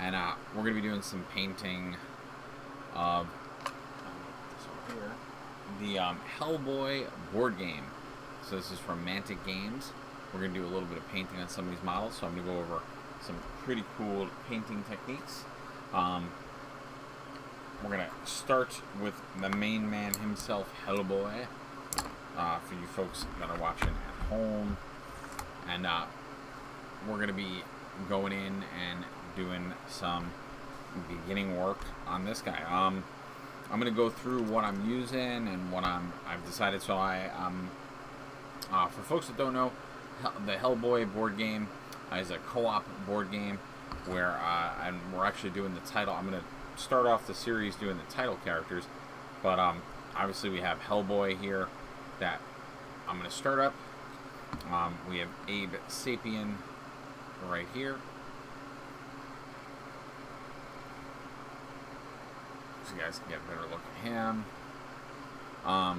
and we're going to be doing some painting of the Hellboy board game. So this is from Mantic Games. We're going to do a little bit of painting on some of these models, so I'm going to go over some pretty cool painting techniques. We're going to start with the main man himself, Hellboy, for you folks that are watching at home. And we're going to be going in and doing some beginning work on this guy. I'm going to go through what I'm using and what I've decided. So for folks that don't know, the Hellboy board game is a co-op board game where we're actually doing the title. I'm going to start off the series doing the title characters, but obviously we have Hellboy here that I'm going to start up. We have Abe Sapien right here. So you guys can get a better look at him. I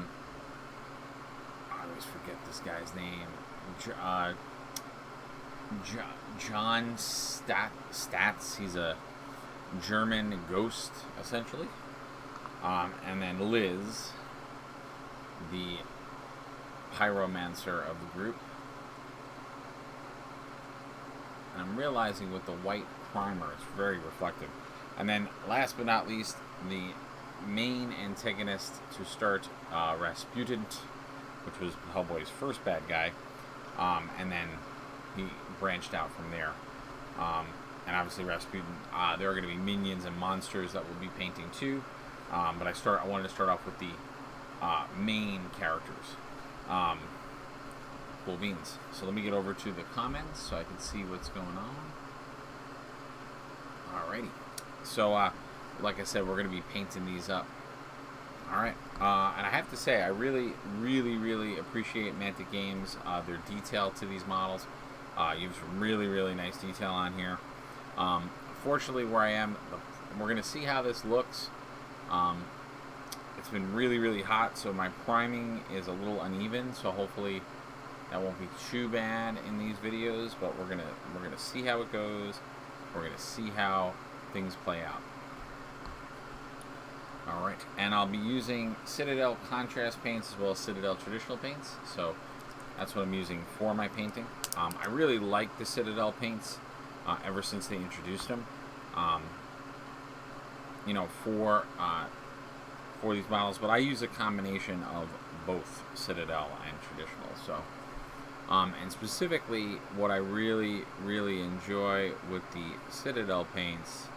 always forget this guy's name. John Stats. He's a German ghost, essentially. And then Liz, the pyromancer of the group. And I'm realizing with the white primer, it's very reflective. And then, last but not least, the main antagonist to start, Rasputin, which was Hellboy's first bad guy. And then he branched out from there. And obviously Rasputin, there are going to be minions and monsters that we'll be painting too. But I wanted to start off with the main characters. Cool beans. So let me get over to the comments so I can see what's going on. Alrighty. So, like I said, we're going to be painting these up. Alright. And I have to say, I really, really, really appreciate Mantic Games, their detail to these models. You have some really, really nice detail on here. Fortunately, where I am, we're going to see how this looks. It's been really, really hot, so my priming is a little uneven, so hopefully that won't be too bad in these videos, but we're gonna see how it goes. We're gonna see how things play out. Alright, and I'll be using Citadel contrast paints as well as Citadel traditional paints, so that's what I'm using for my painting. I really like the Citadel paints ever since they introduced them. You know, for these models, but I use a combination of both Citadel and traditional. So, and specifically, what I really, really enjoy with the Citadel paints,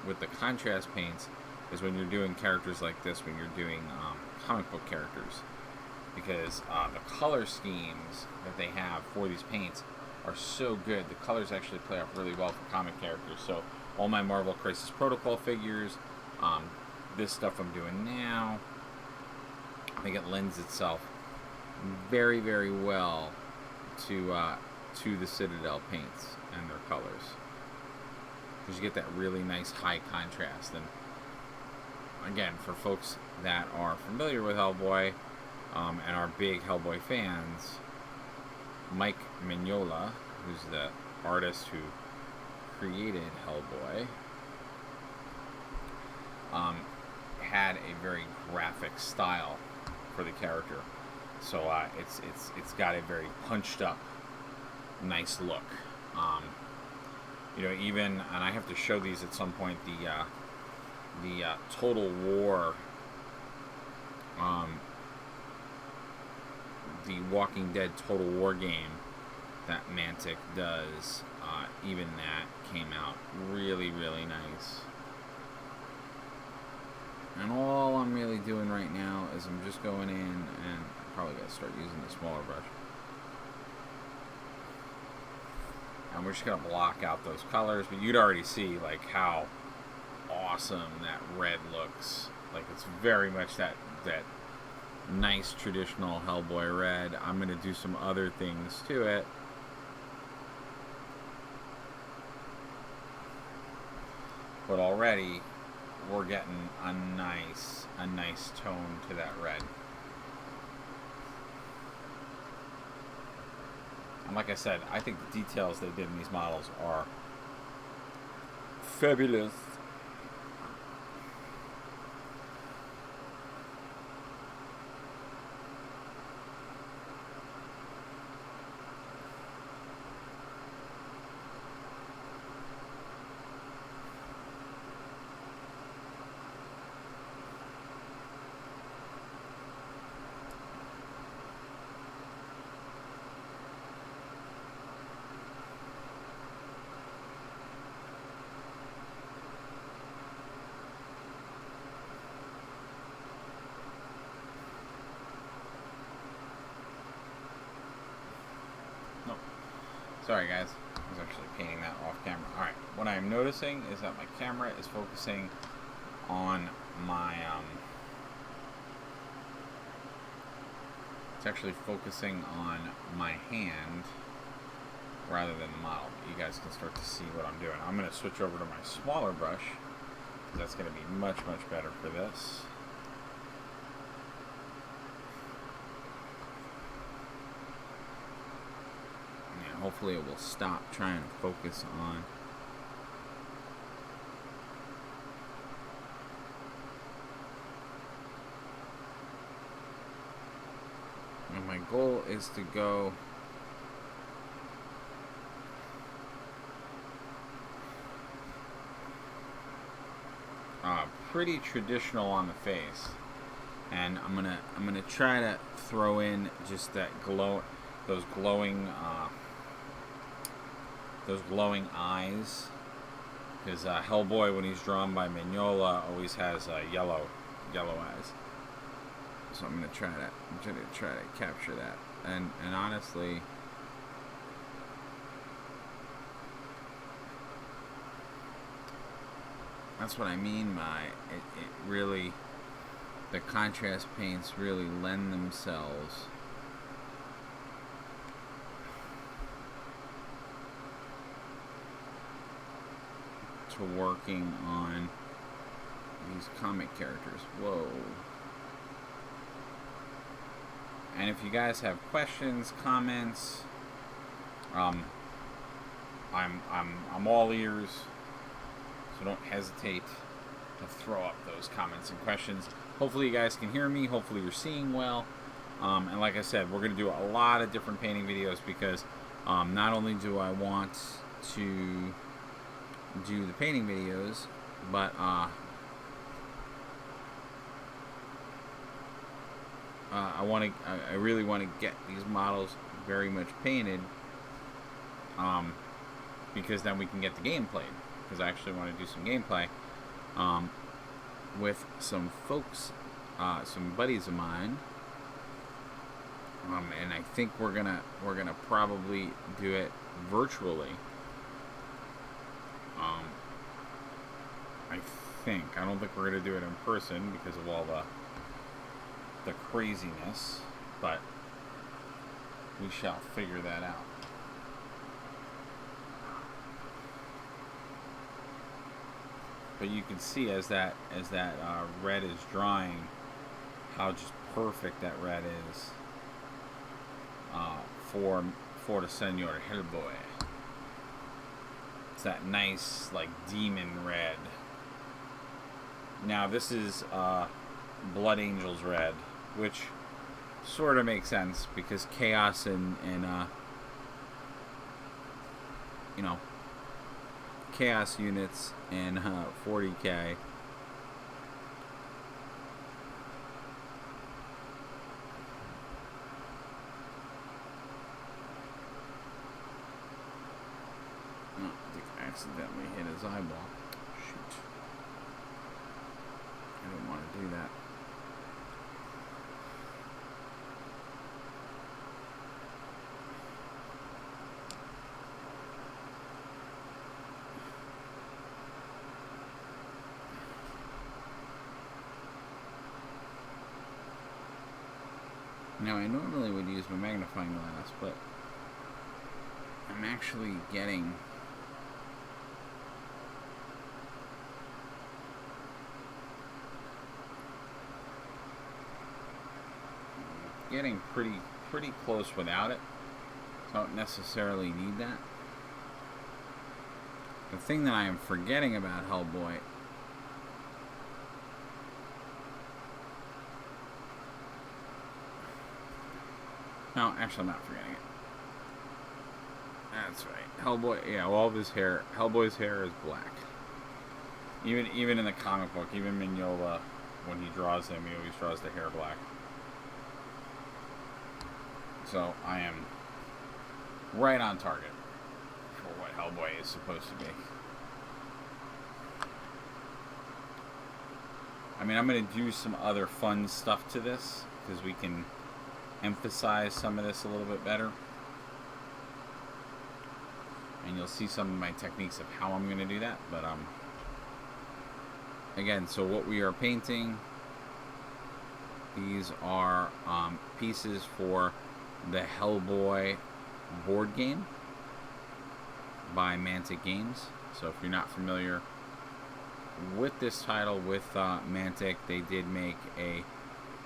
with the contrast paints, is when you're doing characters like this, when you're doing comic book characters, because the color schemes that they have for these paints are so good. The colors actually play off really well for comic characters. So all my Marvel Crisis Protocol figures, this stuff I'm doing now, I think it lends itself very, very well to the Citadel paints and their colors, because you get that really nice high contrast. And again, for folks that are familiar with Hellboy and are big Hellboy fans, Mike Mignola, who's the artist who created Hellboy, had a very graphic style for the character, so it's got a very punched up, nice look. You know, even, and I have to show these at some point, the Total War, the Walking Dead Total War game that Mantic does, even that came out really, really nice. And all I'm really doing right now is I'm just going in, and I probably got to start using the smaller brush. And we're just going to block out those colors, but you'd already see like how awesome that red looks. Like, it's very much that nice traditional Hellboy red. I'm going to do some other things to it. But already we're getting a nice tone to that red. And like I said, I think the details they did in these models are fabulous. Sorry guys, I was actually painting that off camera. Alright, what I'm noticing is that my camera is focusing on my, it's actually focusing on my hand rather than the model. You guys can start to see what I'm doing. I'm going to switch over to my smaller brush, because that's going to be much, much better for this. Hopefully it will stop trying to focus on and my goal is to go pretty traditional on the face, and I'm gonna try to throw in just that those glowing eyes, because Hellboy, when he's drawn by Mignola, always has yellow eyes. So I'm gonna try to capture that, and honestly, that's what I mean by it really, the contrast paints really lend themselves to working on these comic characters. Whoa. And if you guys have questions, comments, I'm all ears, so don't hesitate to throw up those comments and questions. Hopefully you guys can hear me. Hopefully you're seeing well. And like I said, we're going to do a lot of different painting videos, because not only do I want to do the painting videos, but I really want to get these models very much painted, because then we can get the game played. Because I actually want to do some gameplay with some folks, some buddies of mine, and I think we're gonna probably do it virtually. I don't think we're gonna do it in person because of all the craziness, but we shall figure that out. But you can see as that red is drying, how just perfect that red is for the Senor Hellboy. It's that nice, like, demon red. Now this is Blood Angel's red, which sort of makes sense because chaos and you know, chaos units in 40k accidentally hit his eyeball. Shoot. I didn't want to do that. Now, I normally would use my magnifying glass, but I'm actually getting pretty close without it. So I don't necessarily need that. the thing that I am forgetting about Hellboy. No, actually, I'm not forgetting it. That's right. Hellboy, yeah, all of his hair, Hellboy's hair is black. Even in the comic book, even Mignola, when he draws him, he always draws the hair black. So I am right on target for what Hellboy is supposed to be. I mean, I'm going to do some other fun stuff to this, because we can emphasize some of this a little bit better. And you'll see some of my techniques of how I'm going to do that. But, again, so what we are painting, these are pieces for the Hellboy board game by Mantic Games. So if you're not familiar with this title, with Mantic, they did make a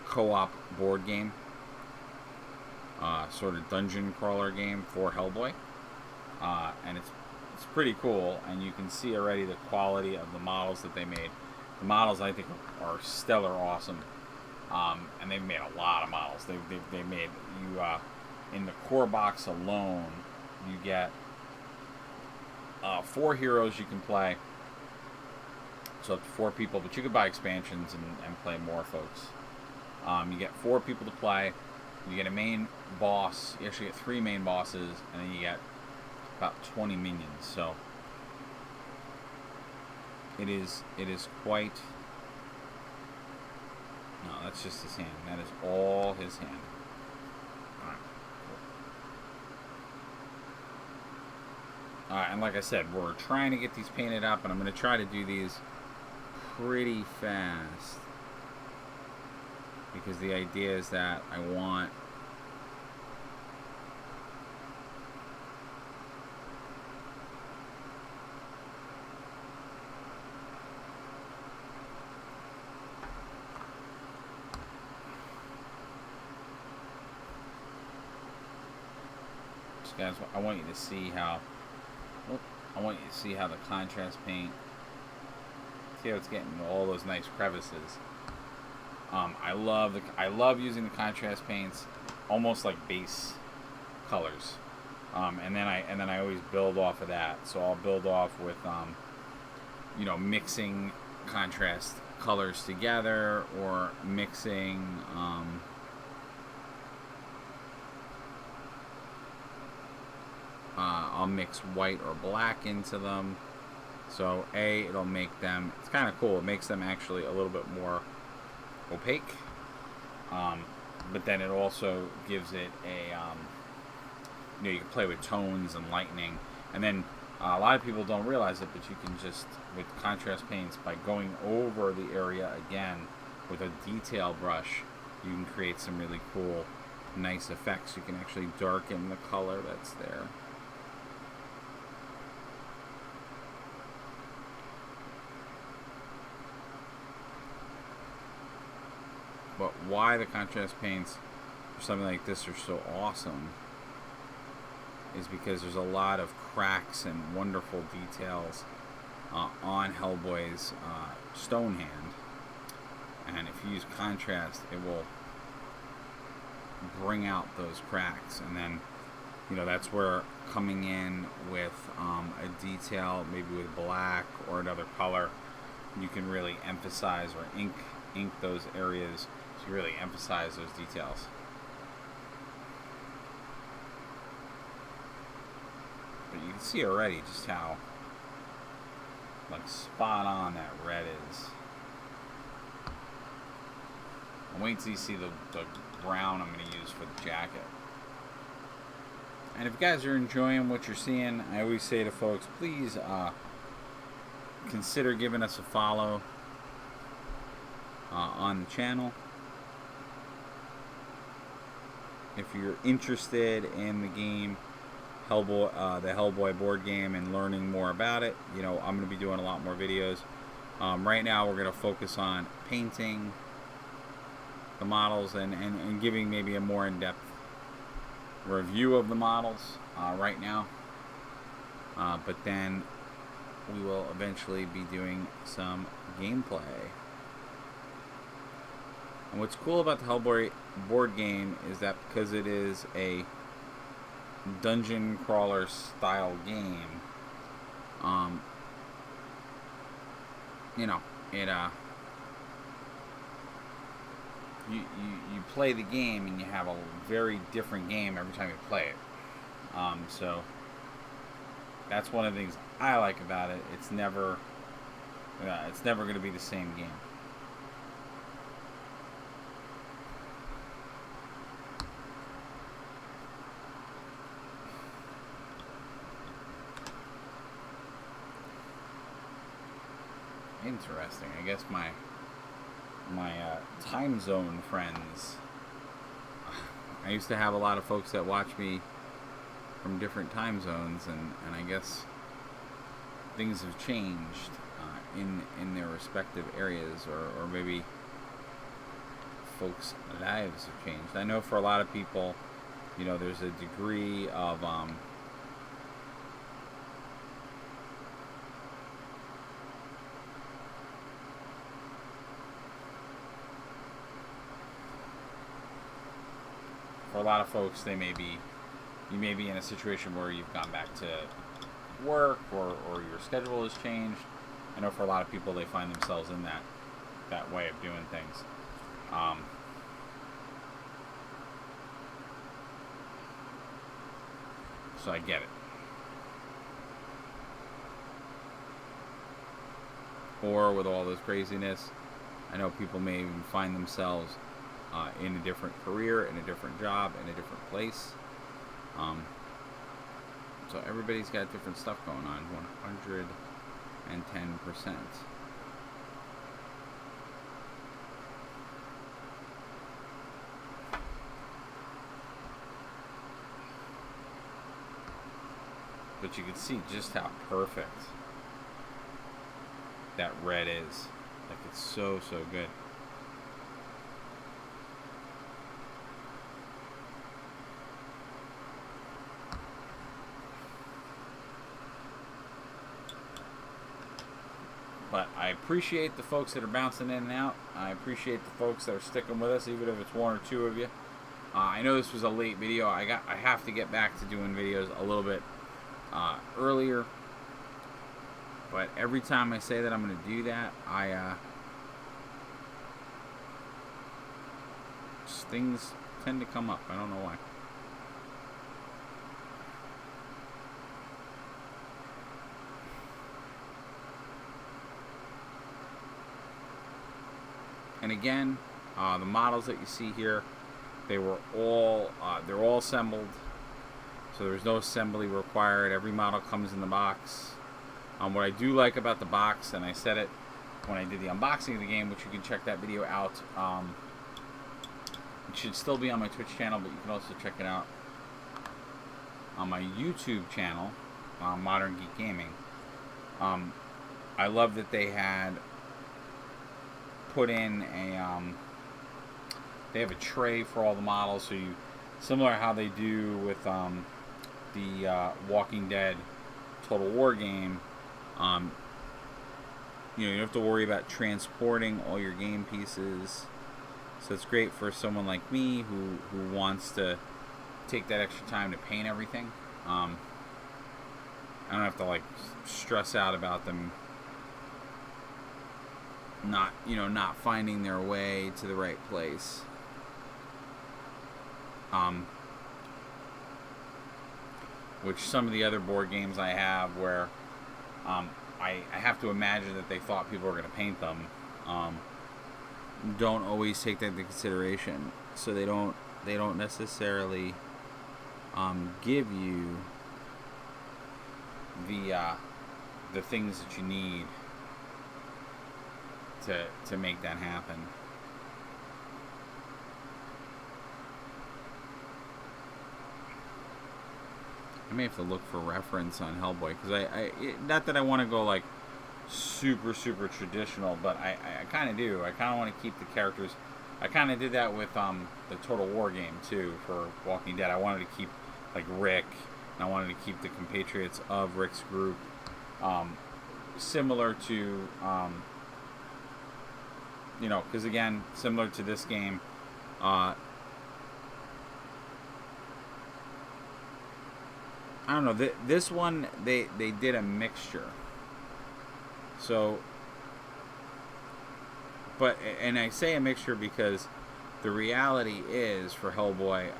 co-op board game, sort of dungeon crawler game for Hellboy, and it's pretty cool, and you can see already the quality of the models that they made. The models, I think, are stellar awesome, and they've made a lot of models. They made you in the core box alone, you get 4 heroes you can play. So up to 4 people, but you could buy expansions and play more folks. You get 4 people to play. You get a main boss. You actually get 3 main bosses, and then you get about 20 minions. So it is quite. No, that's just his hand. That is all his hand. All right. All right, and like I said, we're trying to get these painted up, and I'm going to try to do these pretty fast, because the idea is that I want guys, I want you to see how the contrast paint. See how it's getting all those nice crevices. I love using the contrast paints, almost like base colors, and then I always build off of that. So I'll build off with mixing contrast colors together, or mixing I'll mix white or black into them. So it'll make them, it's kind of cool, it makes them actually a little bit more opaque, but then it also gives it a, you can play with tones and lightning, and then a lot of people don't realize it, but you can just, with contrast paints, by going over the area again with a detail brush, you can create some really cool, nice effects. You can actually darken the color that's there. But why the contrast paints for something like this are so awesome is because there's a lot of cracks and wonderful details on Hellboy's stone hand, and if you use contrast, it will bring out those cracks. And then that's where coming in with a detail, maybe with black or another color, you can really emphasize or ink those areas. To really emphasize those details. But you can see already just how spot on that red is. And wait till you see the brown I'm going to use for the jacket. And if you guys are enjoying what you're seeing, I always say to folks, please consider giving us a follow on the channel. If you're interested in the game, Hellboy, the Hellboy board game, and learning more about it, I'm going to be doing a lot more videos. Right now, we're going to focus on painting the models and giving maybe a more in-depth review of the models right now. But then we will eventually be doing some gameplay. And what's cool about the Hellboy board game is that because it is a dungeon crawler style game, you know, it you play the game and you have a very different game every time you play it. So that's one of the things I like about it. It's never going to be the same game. Interesting. I guess my time zone friends. I used to have a lot of folks that watch me from different time zones, and I guess things have changed in their respective areas, or maybe folks' lives have changed. I know for a lot of people, you know, there's a degree of for a lot of folks, you may be in a situation where you've gone back to work, or your schedule has changed. I know for a lot of people, they find themselves in that way of doing things. So I get it. Or with all this craziness, I know people may even find themselves in a different career, in a different job, in a different place. So everybody's got different stuff going on. 110%. But you can see just how perfect that red is. Like, it's so good. But I appreciate the folks that are bouncing in and out. I appreciate the folks that are sticking with us, even if it's one or two of you. I know this was a late video. I have to get back to doing videos a little bit earlier. But every time I say that I'm going to do that, things tend to come up. I don't know why. And again, the models that you see here, they're all assembled, so there's no assembly required. Every model comes in the box. What I do like about the box, and I said it when I did the unboxing of the game, which you can check that video out. It should still be on my Twitch channel, but you can also check it out on my YouTube channel, Modern Geek Gaming. I love that they had put in they have a tray for all the models, so you, similar to how they do with the Walking Dead Total War game, you don't have to worry about transporting all your game pieces. So it's great for someone like me who wants to take that extra time to paint everything. I don't have to like stress out about them not finding their way to the right place. Which some of the other board games I have where I have to imagine that they thought people were going to paint them, don't always take that into consideration. So they don't necessarily give you the things that you need to make that happen. I may have to look for reference on Hellboy, because not that I want to go like super traditional, but I kind of do. I kind of want to keep the characters. I kind of did that with the Total War game too for Walking Dead. I wanted to keep like Rick, and I wanted to keep the compatriots of Rick's group. similar to, you know, because again, similar to this game, I don't know. This one they did a mixture. So, but and I say a mixture because the reality is for Hellboy,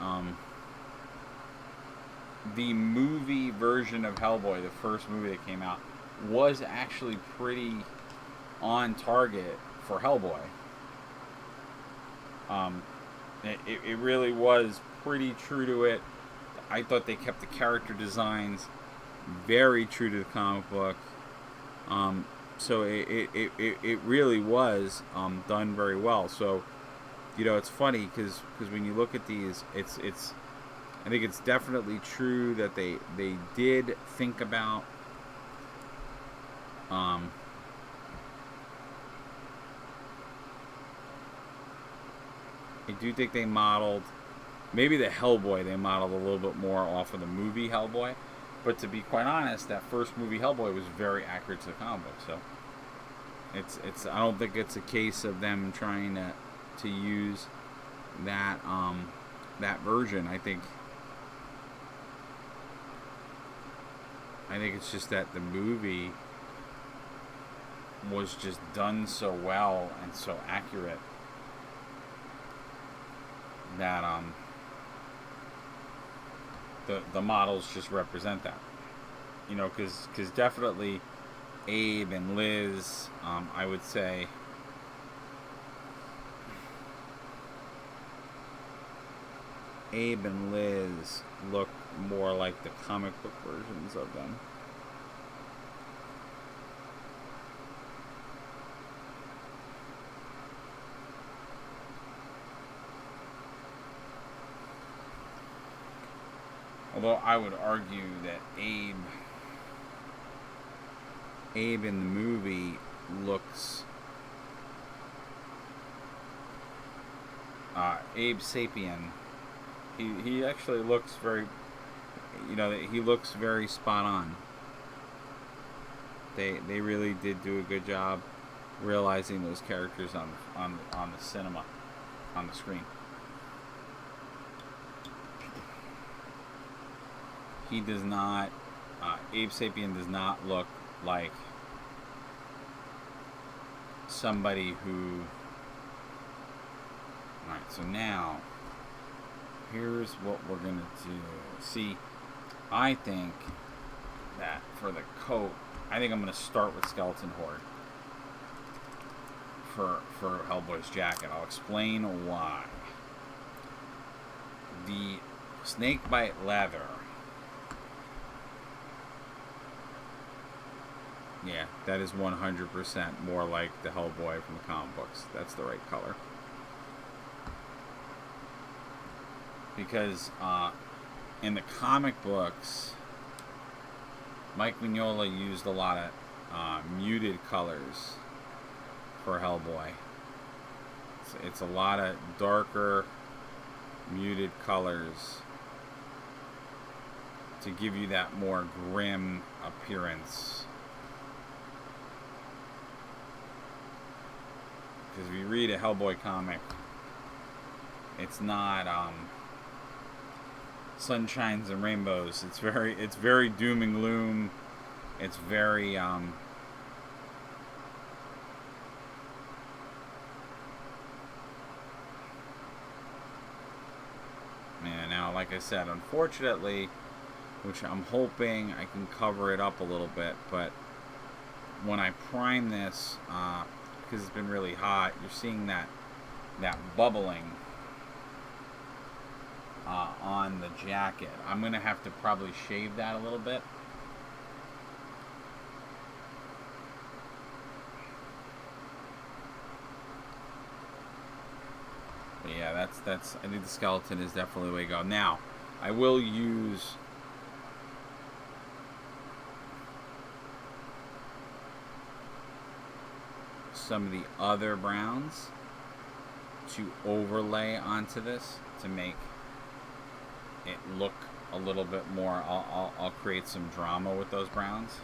the movie version of Hellboy, the first movie that came out, was actually pretty on target for Hellboy. It really was pretty true to it. I thought they kept the character designs very true to the comic book. So it really was done very well. So, you know, it's funny because when you look at these, it's I think it's definitely true that they did think about I do think they modeled maybe the Hellboy they modeled a little bit more off of the movie Hellboy, but to be quite honest, that first movie Hellboy was very accurate to the comic book. So it's I don't think it's a case of them trying to use that that version. I think it's just that the movie was just done so well and so accurate that the models just represent that, you know, because definitely Abe and Liz, I would say Abe and Liz look more like the comic book versions of them. Although I would argue that Abe in the movie looks Abe Sapien. He actually looks very, you know, he looks very spot on. They really did do a good job realizing those characters on the cinema, on the screen. He does not, Abe Sapien does not look like somebody who, alright, so now, here's what we're going to do. See, I think that for the coat, I think I'm going to start with Skeleton Horde for Hellboy's jacket. I'll explain why. The snakebite leather, yeah, that is 100% more like the Hellboy from the comic books. That's the right color. Because in the comic books, Mike Mignola used a lot of muted colors for Hellboy. It's a lot of darker, muted colors to give you that more grim appearance. Because if you read a Hellboy comic, it's not sunshines and rainbows. It's very doom and gloom. It's very man, now like I said, unfortunately, which I'm hoping I can cover it up a little bit, but when I prime this, because it's been really hot, you're seeing that bubbling on the jacket. I'm gonna have to probably shave that a little bit. But yeah, that's I think the skeleton is definitely the way to go. Now, I will use some of the other browns to overlay onto this to make it look a little bit more. I'll create some drama with those browns.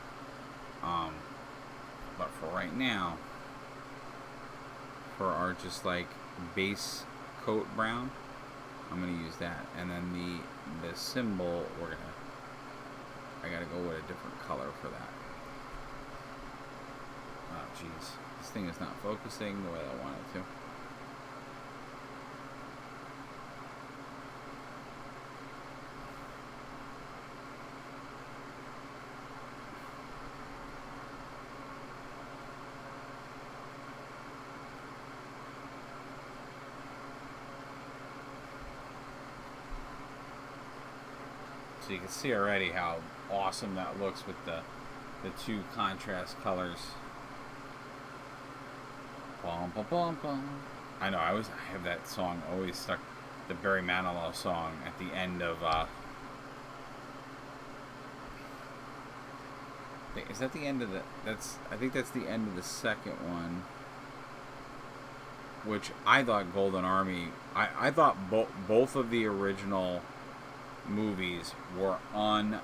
for right now, for our just like base coat brown, I'm gonna use that, and then the symbol I gotta go with a different color for that. Oh jeez, this thing is not focusing the way I want it to. So you can see already how awesome that looks with the two contrast colors. Bum, bum, bum, bum. I know, I have that song always stuck, the Barry Manilow song at the end of is that the end of I think that's the end of the second one, which I thought Golden Army, I thought both of the original movies were unbelievable.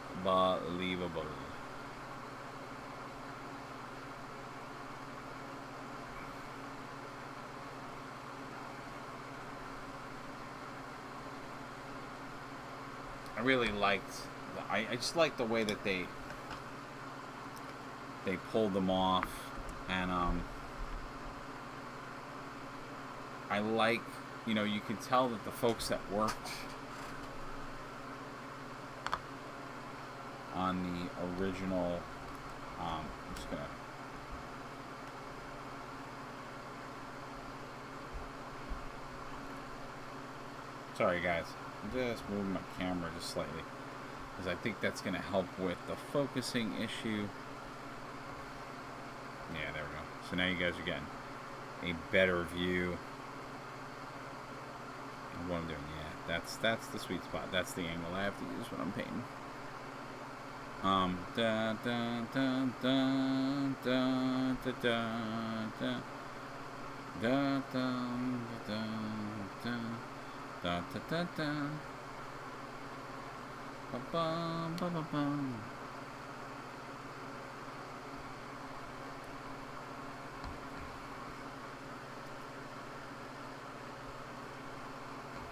I really liked, I just liked the way that they pulled them off, and I like, you know, you could tell that the folks that worked on the original, I'm just gonna, sorry guys, I'm just moving my camera just slightly, because I think that's gonna help with the focusing issue. Yeah, there we go. So now you guys are getting a better view of what I'm doing. Yeah, that's the sweet spot. That's the angle I have to use when I'm painting. Da da da da da da da da da da da da. Ba bum ba ba bum.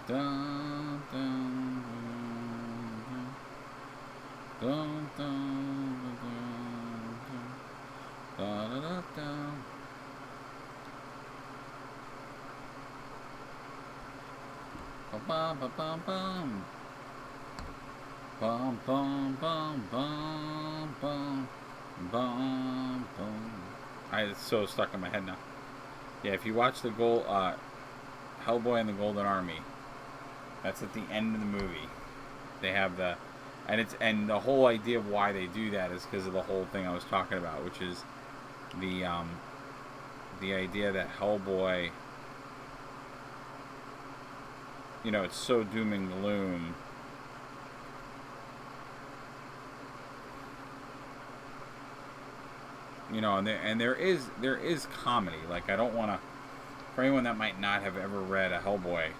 Dun, dun, dun, dun, dun, dun, dun, dun, dun. Ba ba bum bum. Bum bum bum bum bum bum bum. It's so stuck in my head now. Yeah, if you watch the Hellboy and the Golden Army, that's at the end of the movie. They have and the whole idea of why they do that is because of the whole thing I was talking about, which is the idea that Hellboy, you know, it's so doom and gloom. You know, and there is comedy. Like, I don't want to, for anyone that might not have ever read a Hellboy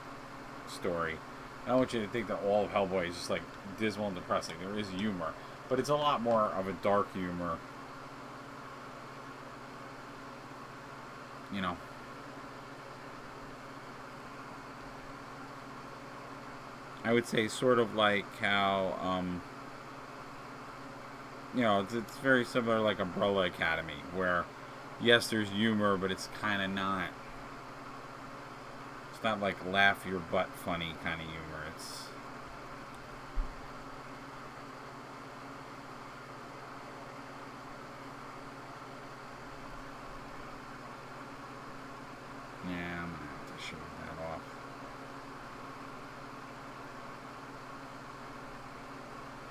story, I don't want you to think that all of Hellboy is just like dismal and depressing. There is humor, but it's a lot more of a dark humor. You know. I would say sort of like how, you know, it's very similar like Umbrella Academy, where, yes, there's humor, but it's kind of not. It's not like laugh your butt funny kind of humor. It's, yeah, I'm gonna have to shave that off.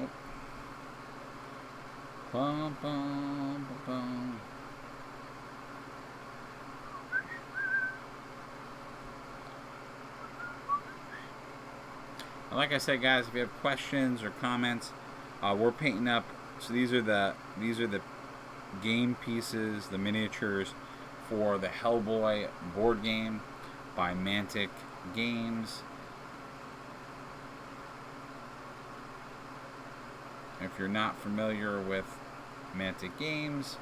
Oh. Bum, bum, bum, bum. Like I said, guys, if you have questions or comments, we're painting up. So these are the game pieces, the miniatures for the Hellboy board game by Mantic Games. If you're not familiar with Mantic Games,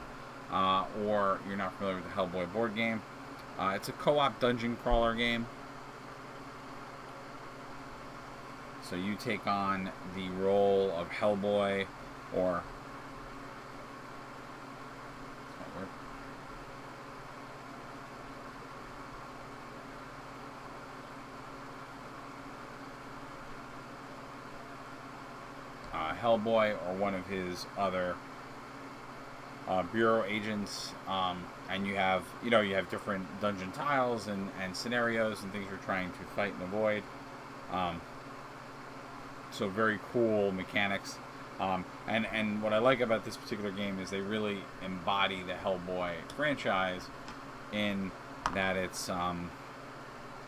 or you're not familiar with the Hellboy board game, it's a co-op dungeon crawler game. So you take on the role of Hellboy, or Hellboy or one of his other bureau agents, and you have different dungeon tiles and scenarios and things you're trying to fight and avoid. So very cool mechanics. And what I like about this particular game is they really embody the Hellboy franchise in that it's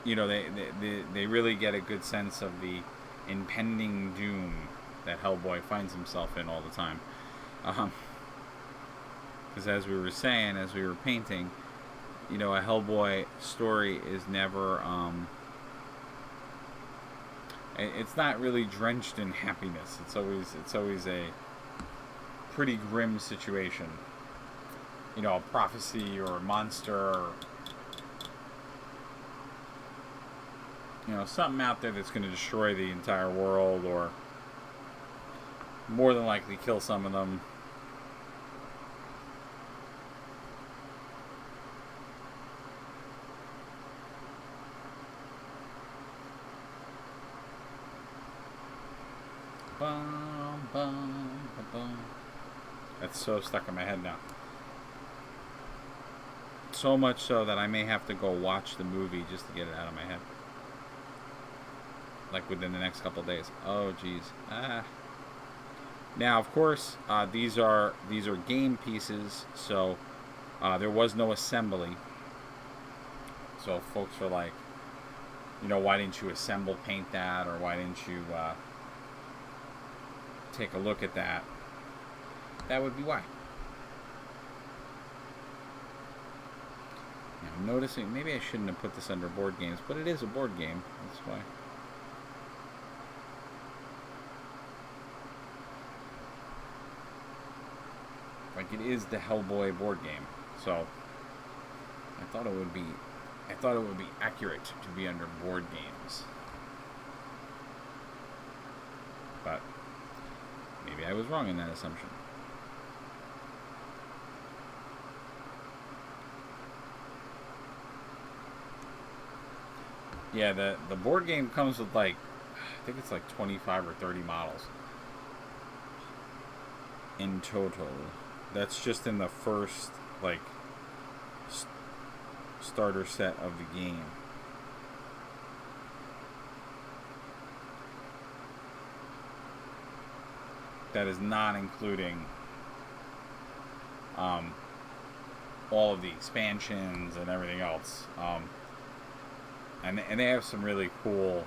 they really get a good sense of the impending doom that Hellboy finds himself in all the time. Because as we were saying, as we were painting, a Hellboy story is never it's not really drenched in happiness. It's always a pretty grim situation. A prophecy or a monster, or, something out there that's going to destroy the entire world, or more than likely kill some of them. Bum, bum, bum, bum. That's so stuck in my head now. So much so that I may have to go watch the movie just to get it out of my head. Like within the next couple of days. Oh, geez. Now, of course, these are game pieces, so there was no assembly. So folks are like, why didn't you assemble paint that, or why didn't you take a look at that? That would be why. Now, I'm noticing maybe I shouldn't have put this under board games, but it is a board game. That's why. Like, it is the Hellboy board game, so I thought it would be accurate to be under board games, but maybe I was wrong in that assumption. Yeah, the board game comes with I think it's 25 or 30 models in total. That's just in the first starter set of the game. That is not including all of the expansions and everything else. And they have some really cool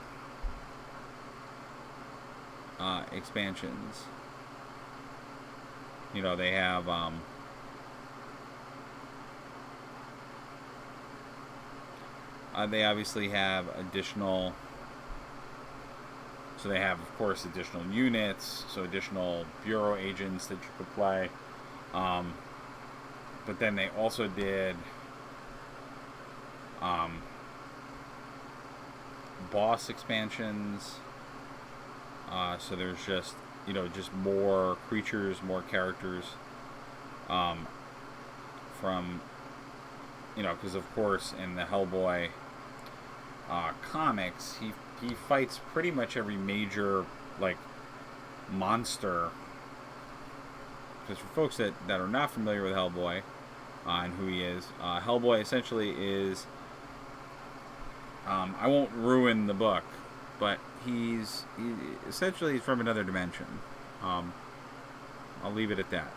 expansions. They have they obviously have additional. So they have, of course, additional units, so additional bureau agents that you could play. But then they also did boss expansions. So there's just more creatures, more characters. From because of course in the Hellboy comics, he fights pretty much every major monster. Because for folks that are not familiar with Hellboy and who he is, Hellboy essentially is I won't ruin the book, but he's essentially from another dimension. I'll leave it at that.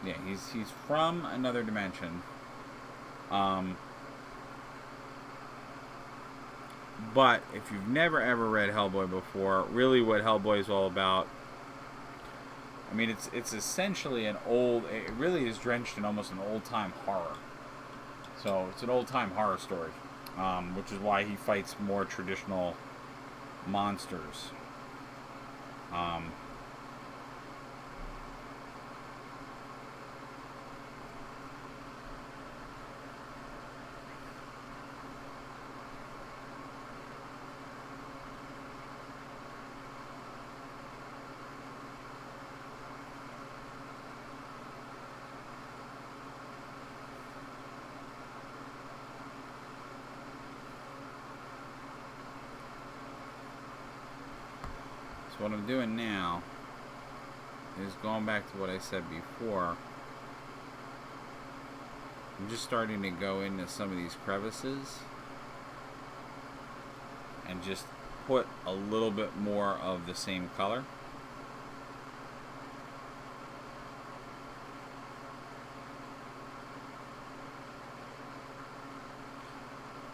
Yeah, he's from another dimension. But if you've never ever read Hellboy before, really what Hellboy is all about, I mean, it's essentially it really is drenched in almost an old-time horror. So it's an old-time horror story, which is why he fights more traditional monsters. Um, so what I'm doing now is going back to what I said before. I'm just starting to go into some of these crevices and just put a little bit more of the same color.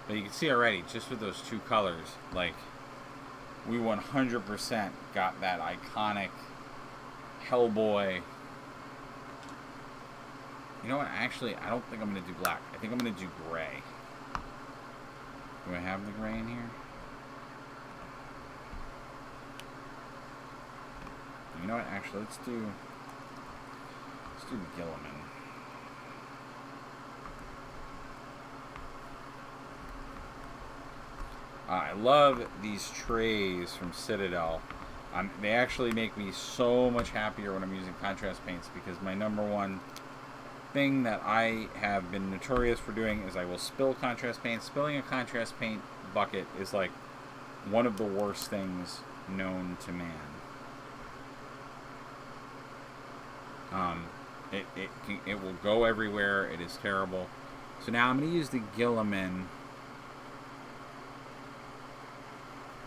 But you can see already, just with those two colors, like, we 100% got that iconic Hellboy. You know what? Actually, I don't think I'm going to do black. I think I'm going to do gray. Do I have the gray in here? You know what? Actually, let's do Gilliman. I love these trays from Citadel. They actually make me so much happier when I'm using contrast paints, because my number one thing that I have been notorious for doing is I will spill contrast paint. Spilling a contrast paint bucket is like one of the worst things known to man. It will go everywhere. It is terrible. So now I'm going to use the Gilliman.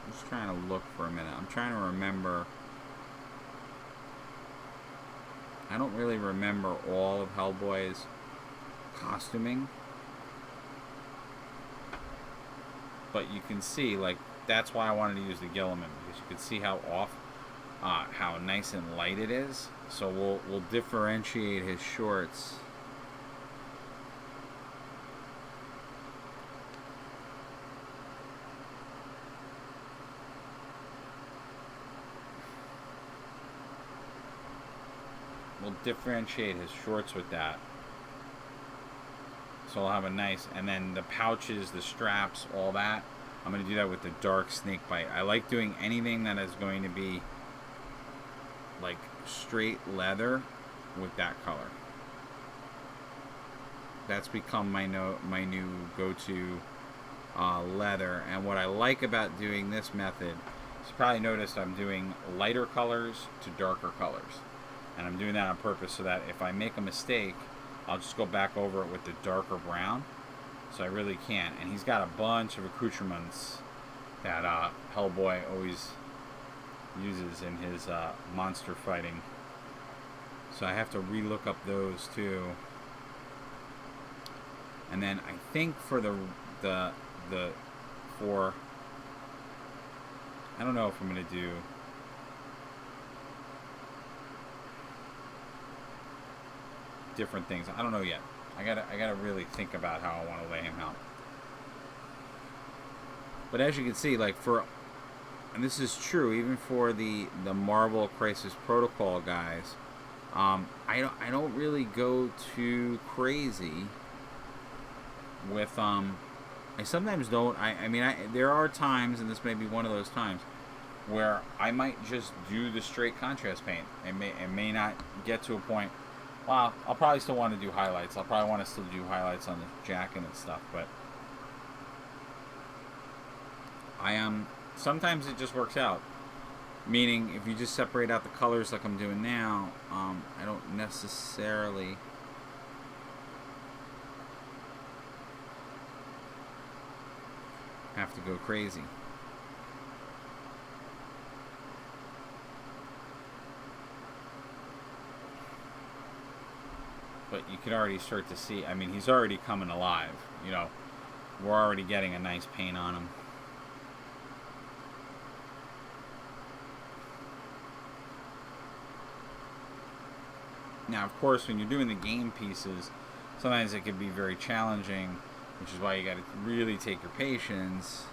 I'm just trying to look for a minute. I'm trying to remember. I don't really remember all of Hellboy's costuming. But you can see, like, that's why I wanted to use the Gilliman, because you can see how how nice and light it is. So we'll differentiate his shorts. We'll differentiate his shorts with that. So I'll have a nice, and then the pouches, the straps, all that, I'm going to do that with the dark snake bite. I like doing anything that is going to be like straight leather with that color. That's become my new go-to leather. And what I like about doing this method, you probably noticed I'm doing lighter colors to darker colors. And I'm doing that on purpose so that if I make a mistake, I'll just go back over it with the darker brown. So I really can't. And he's got a bunch of accoutrements that Hellboy always uses in his monster fighting. So I have to relook up those too. And then I think for for I don't know if I'm gonna do different things. I don't know yet. I gotta really think about how I want to lay him out. But as you can see, like and this is true even for the Marvel Crisis Protocol guys, I don't really go too crazy with I sometimes don't. I mean there are times, and this may be one of those times, where I might just do the straight contrast paint. It may not get to a point. Well, I'll probably still want to do highlights. I'll probably want to still do highlights on the jacket and stuff, but sometimes it just works out. Meaning, if you just separate out the colors like I'm doing now, I don't necessarily have to go crazy. But you can already start to see, I mean, he's already coming alive, you know. We're already getting a nice paint on him. Now, of course, when you're doing the game pieces, sometimes it can be very challenging, which is why you got to really take your patience.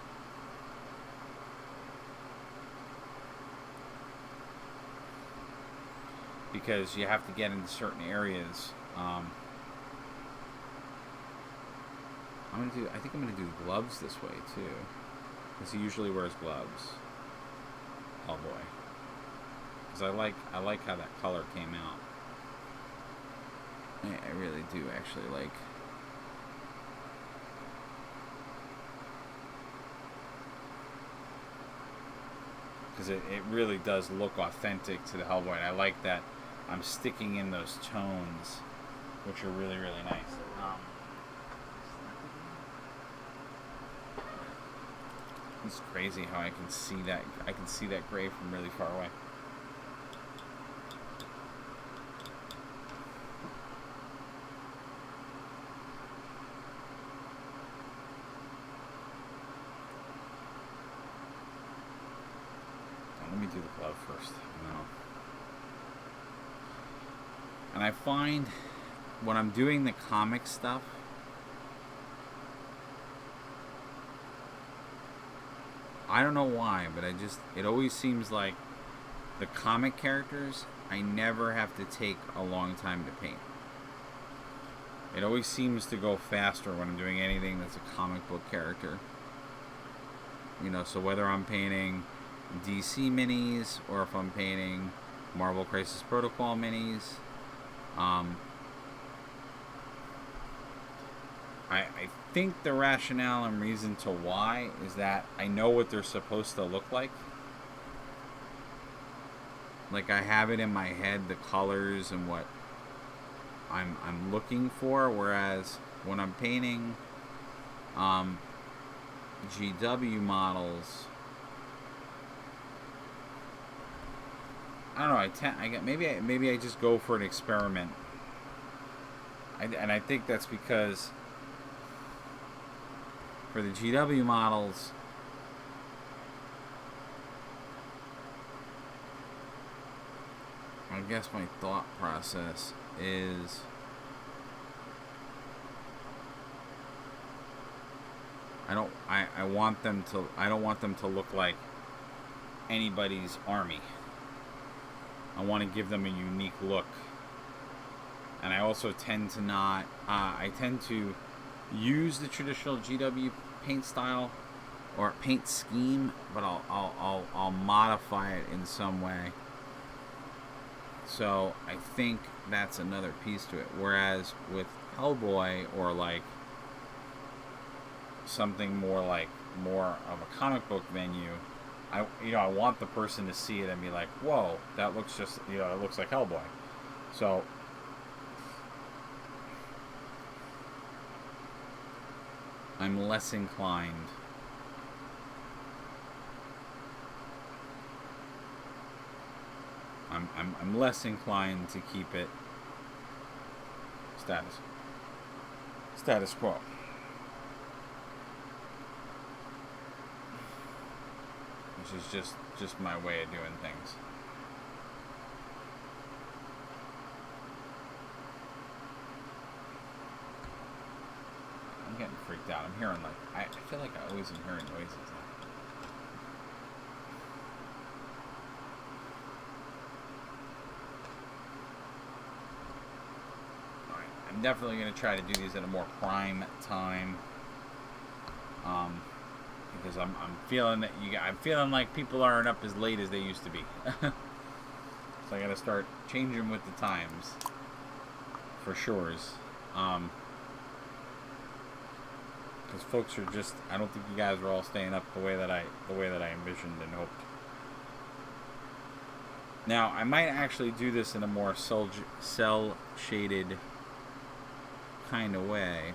because you have to get into certain areas. I think I'm gonna do gloves this way too, because he usually wears gloves. Hellboy, because I like how that color came out. I really do actually like. Because it really does look authentic to the Hellboy, and I like that I'm sticking in those tones, which are really, really nice. It's crazy how I can see that. I can see that gray from really far away. Let me do the glove first. No. And I find when I'm doing the comic stuff, I don't know why, but it always seems like the comic characters, I never have to take a long time to paint. It always seems to go faster when I'm doing anything that's a comic book character. You know, so whether I'm painting DC minis or if I'm painting Marvel Crisis Protocol minis, I think the rationale and reason to why is that I know what they're supposed to look like. Like I have it in my head, the colors and what I'm looking for, whereas when I'm painting GW models, I don't know. Maybe I just go for an experiment, and I think that's because for the GW models, I guess my thought process is I don't want them to look like anybody's army. I want to give them a unique look. And I also tend to not I tend to use the traditional GW paint style or paint scheme, but I'll modify it in some way. So I think that's another piece to it. Whereas with Hellboy or like something more of a comic book venue, I want the person to see it and be like, whoa, that looks just, it looks like Hellboy. So I'm less inclined I'm less inclined to keep it status quo. Which is just my way of doing things. I'm getting freaked out. I'm hearing I feel like I always am hearing noises now. Alright, I'm definitely going to try to do these at a more prime time. Because I'm feeling that I'm feeling like people aren't up as late as they used to be. So I got to start changing with the times, for sure. Because folks are just, I don't think you guys are all staying up the way that I envisioned and hoped. Now I might actually do this in a more cell shaded kind of way.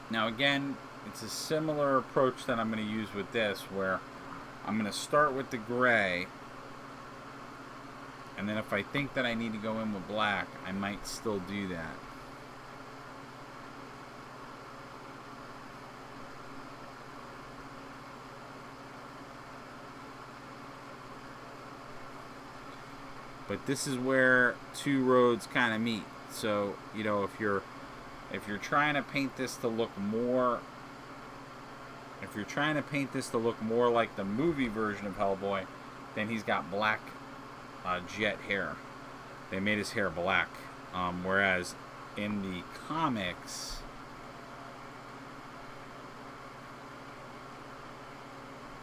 Now again, it's a similar approach that I'm going to use with this, where I'm going to start with the gray, and then if I think that I need to go in with black, I might still do that. but this is where two roads kind of meet. So if you're trying to paint this to look more, if you're trying to paint this to look more like the movie version of Hellboy, then he's got black jet hair. They made his hair black, whereas in the comics,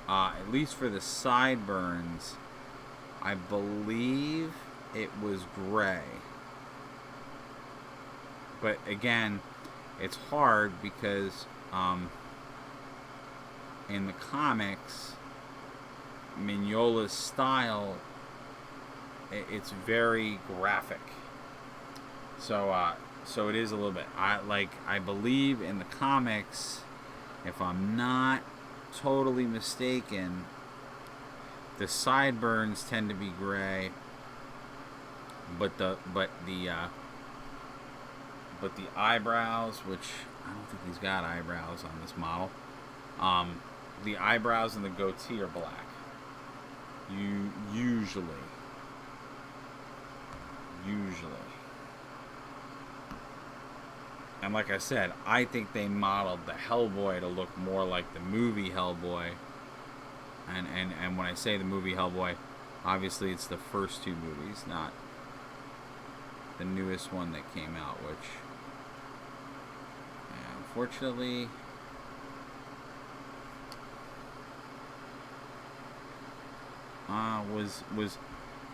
at least for the sideburns, I believe it was gray. But again, it's hard because in the comics, Mignola's style, it's very graphic. So it is a little bit. I believe in the comics, if I'm not totally mistaken, the sideburns tend to be gray, but the eyebrows, which I don't think he's got eyebrows on this model. The eyebrows and the goatee are black. Usually. And like I said, I think they modeled the Hellboy to look more like the movie Hellboy. And when I say the movie Hellboy, obviously it's the first two movies, not the newest one that came out, which unfortunately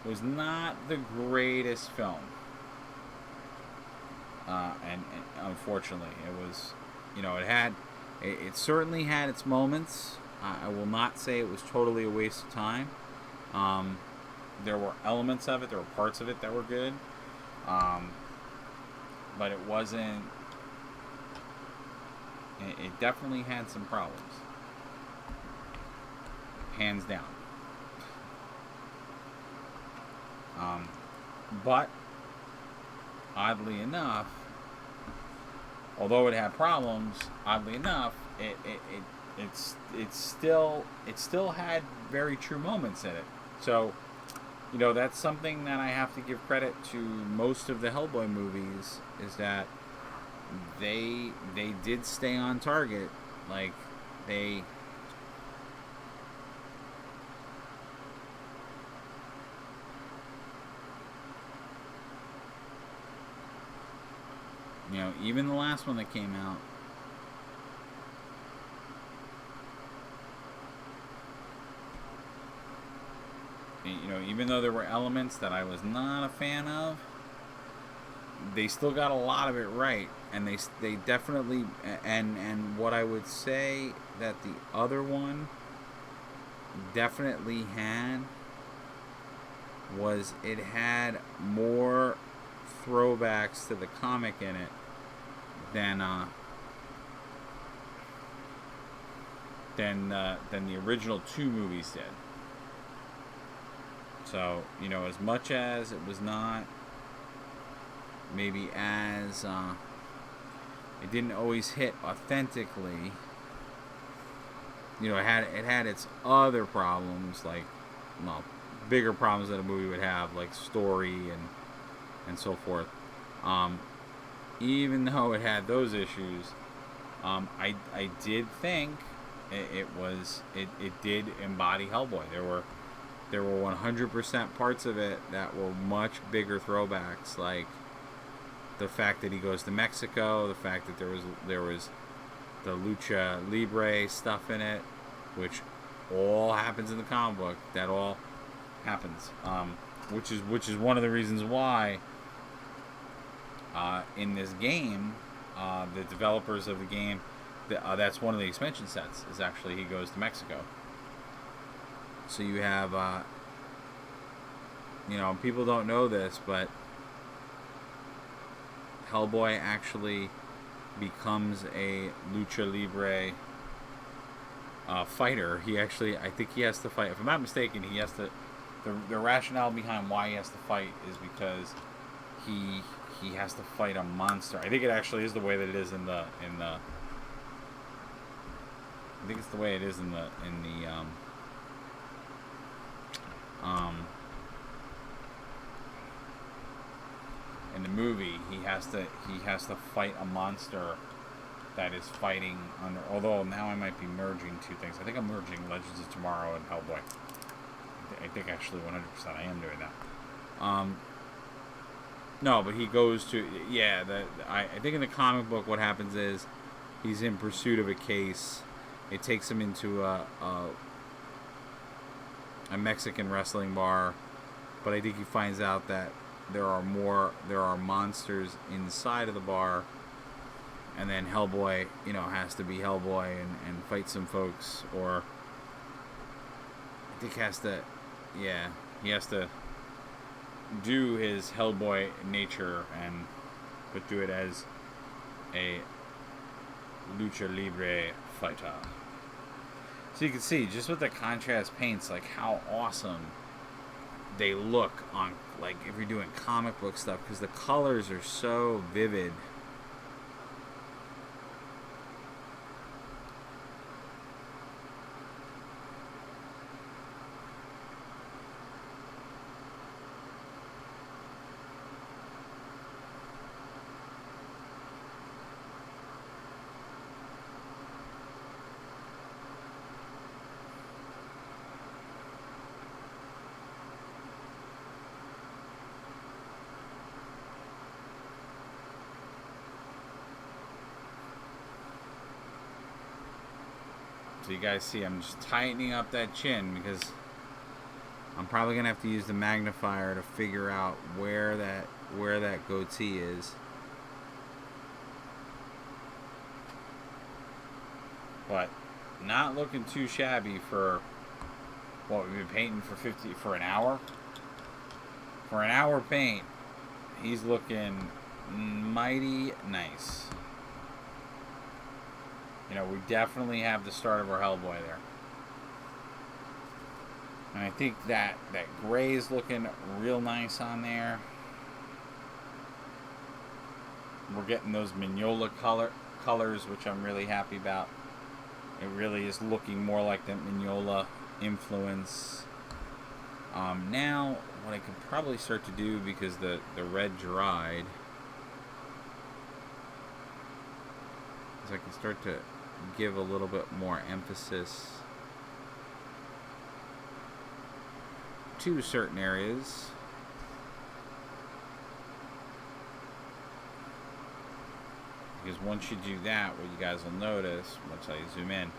was not the greatest film. And unfortunately, it was, it certainly had its moments. I will not say it was totally a waste of time. There were elements of it, there were parts of it that were good, but it wasn't. It definitely had some problems, hands down. But oddly enough, although it had problems, oddly enough, it still had very true moments in it. So, that's something that I have to give credit to most of the Hellboy movies, is that they did stay on target. Like, they even the last one that came out, even though there were elements that I was not a fan of, they still got a lot of it right, and they definitely, and what I would say that the other one definitely had was it had more throwbacks to the comic in it than the original two movies did. So, as much as it was not maybe as it didn't always hit authentically, it had its other problems, like, bigger problems that a movie would have, like story and so forth. Even though it had those issues, I did think it did embody Hellboy. There were 100% parts of it that were much bigger throwbacks, like the fact that he goes to Mexico, the fact that there was the lucha libre stuff in it, which all happens in the comic book. That all happens, which is one of the reasons why in this game, the developers of the game, that's one of the expansion sets, is actually he goes to Mexico. So you have, people don't know this, but Hellboy actually becomes a lucha libre fighter. I think he has to fight. If I'm not mistaken, he has to. The rationale behind why he has to fight is because he has to fight a monster. I think it actually is the way that it is in the. I think it's the way it is in the has to fight a monster that is fighting under. Although now I might be merging two things. I think I'm merging Legends of Tomorrow and Hellboy. I think actually 100% I am doing that. No, but he goes to I think in the comic book what happens is he's in pursuit of a case. It takes him into a Mexican wrestling bar, but I think he finds out that there are monsters inside of the bar, and then Hellboy, has to be Hellboy and fight some folks, or I think he has to do his Hellboy nature but do it as a lucha libre fighter. So you can see just with the contrast paints, like how awesome they look on, like if you're doing comic book stuff, because the colors are so vivid. So you guys see I'm just tightening up that chin because I'm probably going to have to use the magnifier to figure out where that goatee is. But not looking too shabby for what we've been painting for an hour. For an hour paint, he's looking mighty nice. We definitely have the start of our Hellboy there. And I think that gray is looking real nice on there. We're getting those Mignola colors, which I'm really happy about. It really is looking more like the Mignola influence. Now, what I could probably start to do, because the red dried, is I can start to give a little bit more emphasis to certain areas. Because once you do that, what you guys will notice, once I zoom in,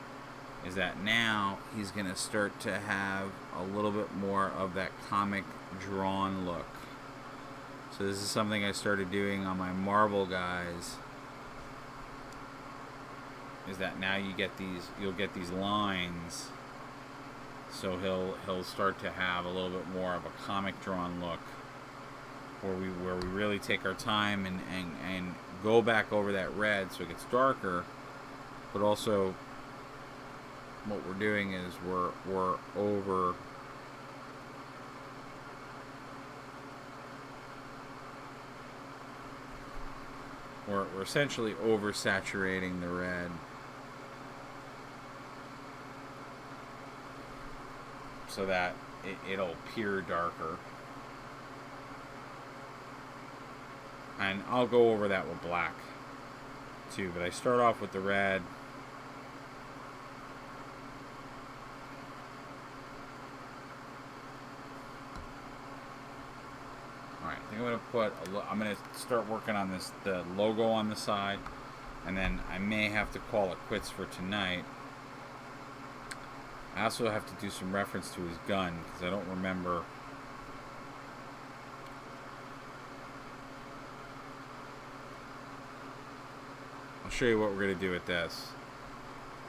is that now he's going to start to have a little bit more of that comic drawn look. So this is something I started doing on my Marvel guys, is that now you'll get these lines, so he'll start to have a little bit more of a comic drawn look, where we really take our time and go back over that red so it gets darker, but also what we're doing is we're essentially oversaturating the red, so that it'll appear darker. And I'll go over that with black too, but I start off with the red. Alright, I think I'm going to start working on the logo on the side, and then I may have to call it quits for tonight. I also have to do some reference to his gun, because I don't remember. I'll show you what we're gonna do with this.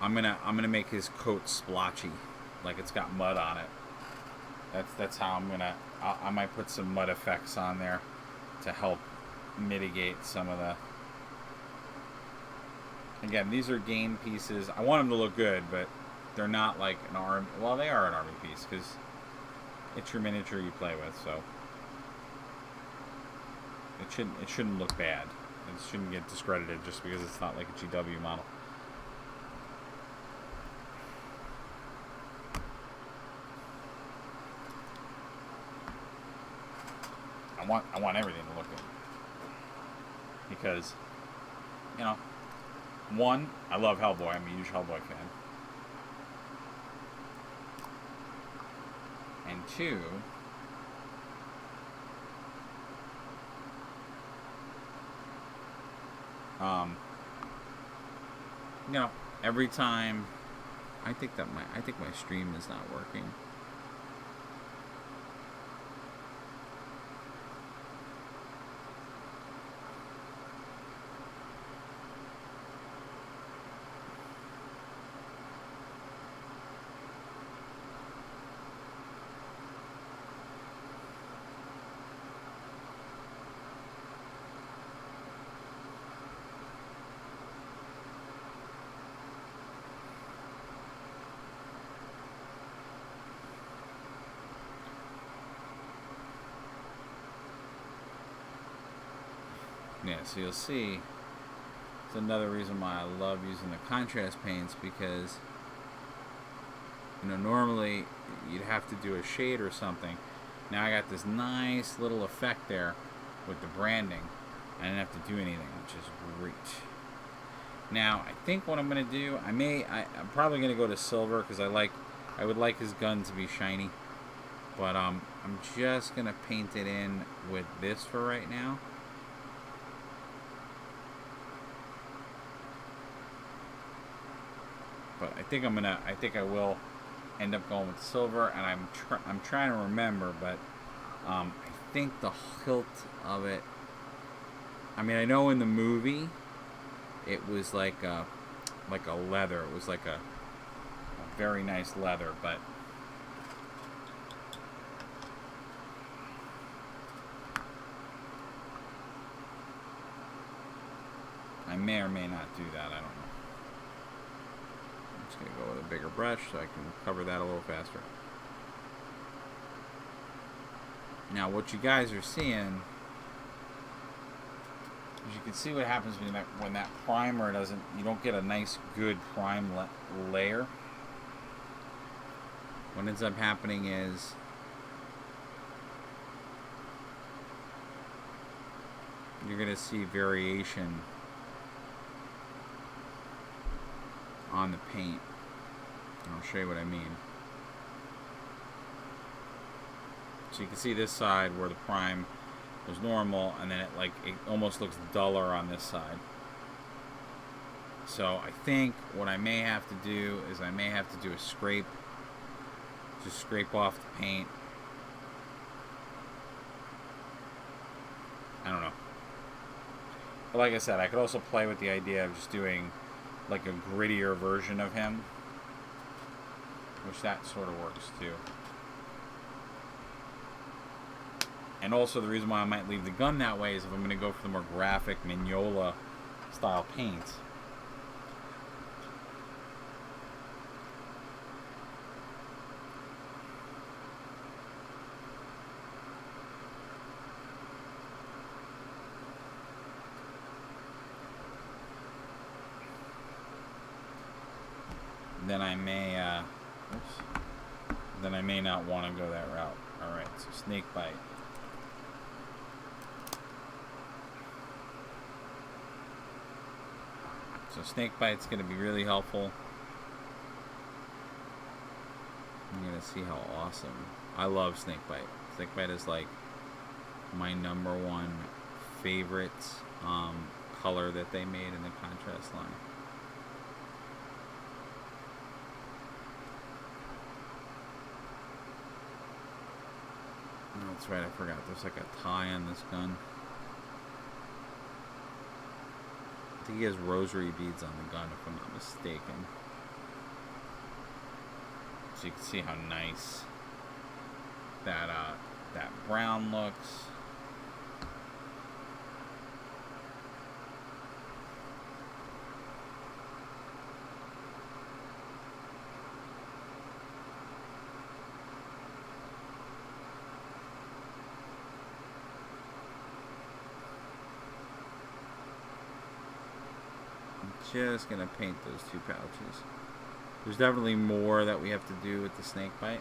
I'm gonna make his coat splotchy, like it's got mud on it. That's how I might put some mud effects on there to help mitigate some of the. Again, these are game pieces. I want them to look good, but they're not like an arm. Well, they are an army piece because it's your miniature you play with, so it shouldn't look bad. It shouldn't get discredited just because it's not like a GW model. I want everything to look good. because, you know, one, I love Hellboy. I'm a huge Hellboy fan. And two, you know, every time, I think my stream is not working. Yeah, so you'll see, it's another reason why I love using the contrast paints, because, you know, normally you'd have to do a shade or something. Now I got this nice little effect there with the branding. I didn't have to do anything, which is great. Now, I think what I'm going to do, I'm probably going to go to silver, because I would like his gun to be shiny. But I'm just going to paint it in with this for right now. But I think I will end up going with silver, and I'm trying to remember, but I think the hilt of it, I mean, I know in the movie it was like a leather. It was like a very nice leather, but I may or may not do that. I don't know. I'm just going to go with a bigger brush so I can cover that a little faster. Now, what you guys are seeing, as you can see what happens when that primer you don't get a nice good prime layer. What ends up happening is you're going to see variation on the paint. And I'll show you what I mean. So you can see this side where the prime was normal, and then it almost looks duller on this side. So I think what I may have to do is I may have to do a scrape. Just scrape off the paint. I don't know. But like I said, I could also play with the idea of just doing like a grittier version of him, which that sort of works too. And also the reason why I might leave the gun that way is if I'm going to go for the more graphic Mignola style paint. Then I may not want to go that route. Alright, so snake bite. So snake bite's going to be really helpful. I'm going to see how awesome. I love snake bite. Snake bite is like my #1 favorite color that they made in the contrast line. Oh, that's right, I forgot. There's like a tie on this gun. I think he has rosary beads on the gun, if I'm not mistaken. So you can see how nice that brown looks. Just gonna paint those 2 pouches. There's definitely more that we have to do with the snake bite.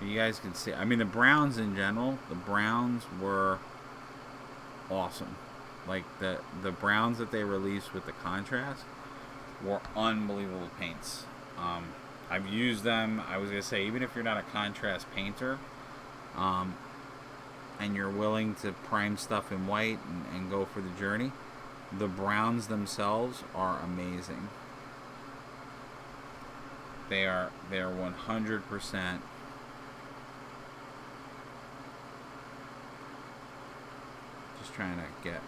But you guys can see, I mean, the browns in general, the browns were awesome. Like, the browns that they released with the contrast were unbelievable paints. I've used them. I was going to say, even if you're not a contrast painter, and you're willing to prime stuff in white and go for the journey, the browns themselves are amazing. They're 100%. Just trying to get.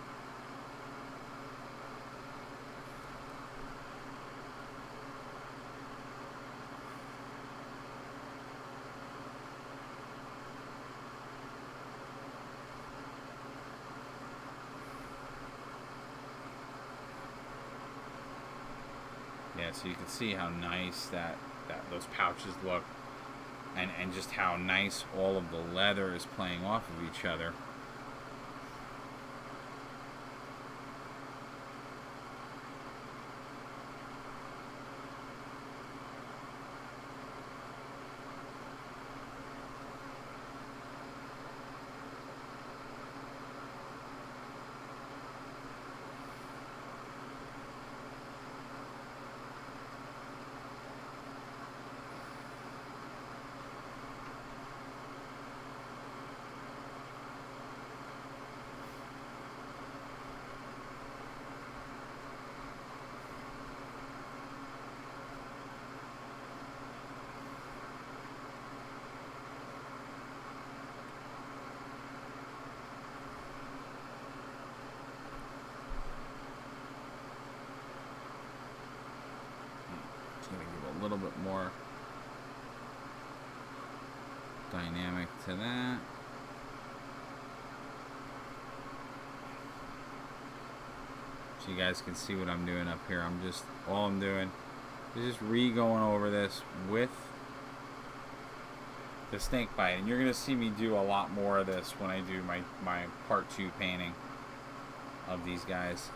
Yeah, so you can see how nice that those pouches look, and just how nice all of the leather is playing off of each other. Going to give a little bit more dynamic to that. So you guys can see what I'm doing up here. All I'm doing is just going over this with the snake bite. And you're going to see me do a lot more of this when I do my part 2 painting of these guys.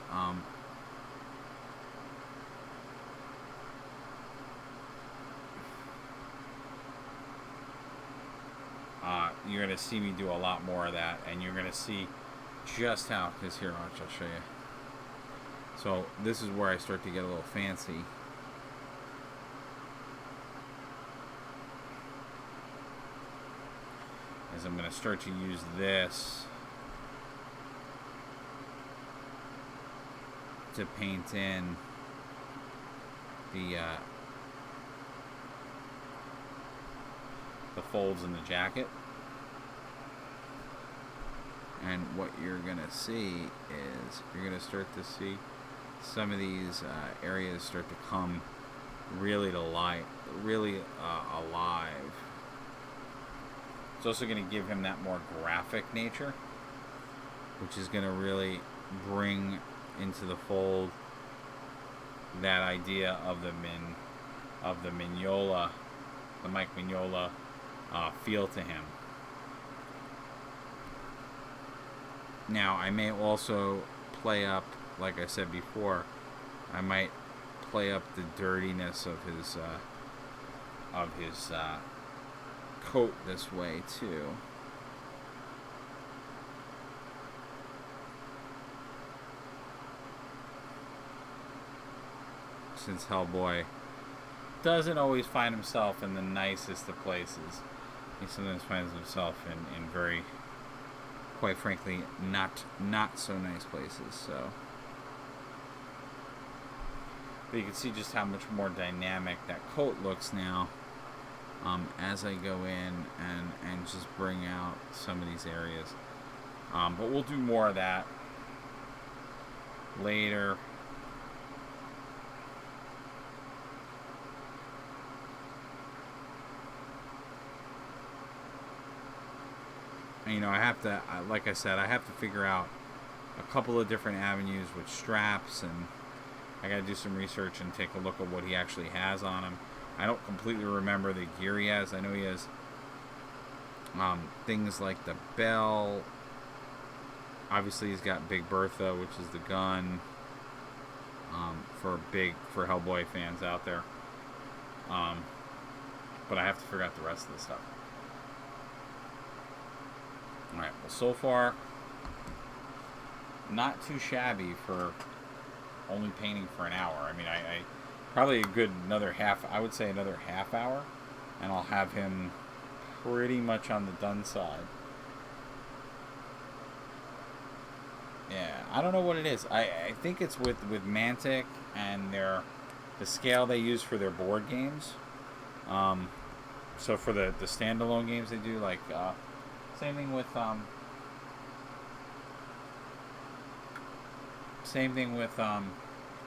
You're going to see me do a lot more of that, and you're going to see just how, because here, I'll show you. So this is where I start to get a little fancy. As I'm going to start to use this to paint in the folds in the jacket. And what you're going to see is you're going to start to see some of these areas start to come really to light, really alive. It's also going to give him that more graphic nature, which is going to really bring into the fold that idea of the Mignola, the Mike Mignola feel to him. Now, I may also play up, like I said before, I might play up the dirtiness of his coat this way too. Since Hellboy doesn't always find himself in the nicest of places, he sometimes finds himself in very, quite frankly, not so nice places. So, but you can see just how much more dynamic that coat looks now, as I go in and just bring out some of these areas. But we'll do more of that later. You know, I have to, like I said, I have to figure out a couple of different avenues with straps, and I got to do some research and take a look at what he actually has on him. I don't completely remember the gear he has. I know he has things like the bell. Obviously, he's got Big Bertha, which is the gun, for Hellboy fans out there. But I have to figure out the rest of the stuff. Alright, well, so far, not too shabby for only painting for an hour. I mean, I probably a good another half, I would say another half hour, and I'll have him pretty much on the done side. Yeah, I don't know what it is. I think it's with Mantic and the scale they use for their board games. So for the standalone games they do, like same thing with I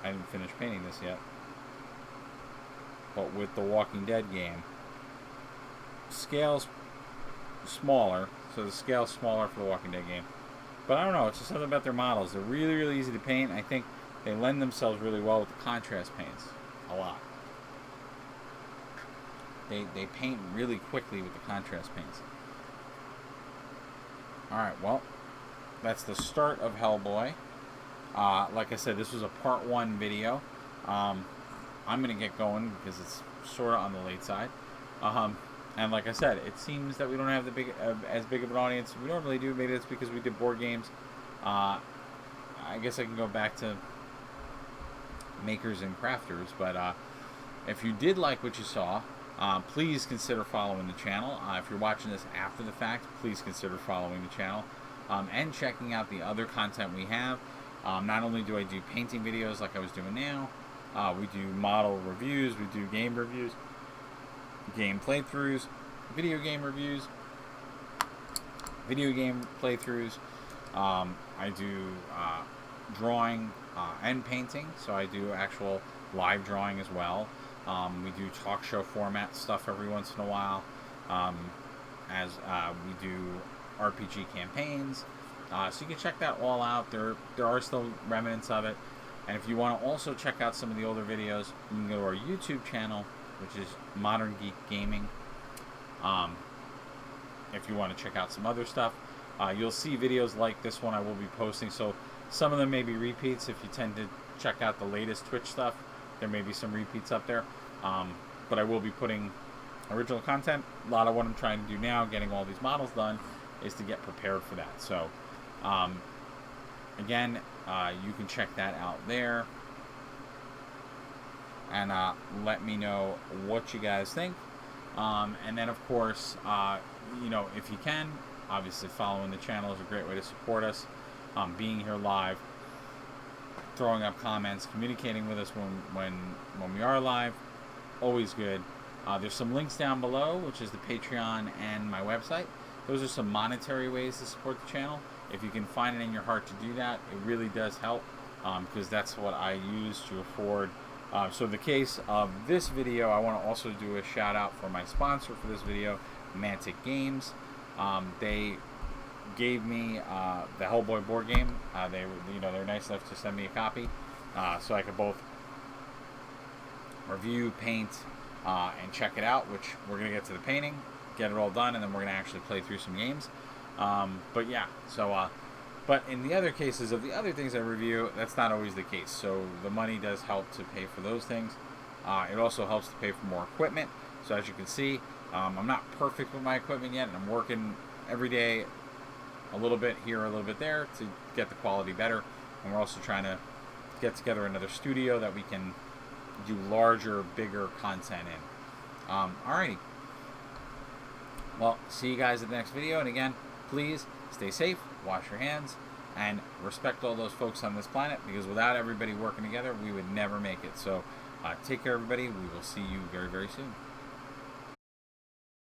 didn't finish painting this yet, but with the Walking Dead game, scale's smaller, so the scale's smaller for the Walking Dead game. But I don't know, it's just something about their models. They're really, really easy to paint. I think they lend themselves really well with the contrast paints. A lot. They paint really quickly with the contrast paints. Alright, well, that's the start of Hellboy. Like I said, this was a part 1 video. I'm going to get going because it's sort of on the late side. And like I said, it seems that we don't have as big of an audience as we normally do. Maybe that's because we did board games. I guess I can go back to makers and crafters. But if you did like what you saw, please consider following the channel. If you're watching this after the fact, please consider following the channel. And checking out the other content we have. Not only do I do painting videos like I was doing now, we do model reviews, we do game reviews, game playthroughs, video game reviews, video game playthroughs. I do drawing and painting, so I do actual live drawing as well. We do talk show format stuff every once in a while, as we do RPG campaigns. So you can check that all out. There are still remnants of it. And if you want to also check out some of the older videos, you can go to our YouTube channel, which is Modern Geek Gaming. If you want to check out some other stuff, you'll see videos like this one I will be posting. So some of them may be repeats. If you tend to check out the latest Twitch stuff, there may be some repeats up there. But I will be putting original content. A lot of what I'm trying to do now, getting all these models done, is to get prepared for that. So again, you can check that out there, and let me know what you guys think. And then, of course, you know, if you can, obviously following the channel is a great way to support us. Being here live, throwing up comments, communicating with us when we are live, always good. There's some links down below, which is the Patreon and my website. Those are some monetary ways to support the channel. If you can find it in your heart to do that, it really does help, because that's what I use to afford. So in the case of this video, I want to also do a shout out for my sponsor for this video, Mantic Games. They gave me the Hellboy board game. They're nice enough to send me a copy, so I could both review, paint, and check it out. Which we're gonna get to the painting, get it all done, and then we're gonna actually play through some games. But yeah, so but in the other cases of the other things I review, that's not always the case. So the money does help to pay for those things. It also helps to pay for more equipment. So as you can see, I'm not perfect with my equipment yet, and I'm working every day a little bit here, a little bit there to get the quality better. And we're also trying to get together another studio that we can do larger, bigger content in. Alrighty. Well, see you guys at the next video. And again, please stay safe, wash your hands, and respect all those folks on this planet, because without everybody working together, we would never make it. So take care, everybody. We will see you very, very soon.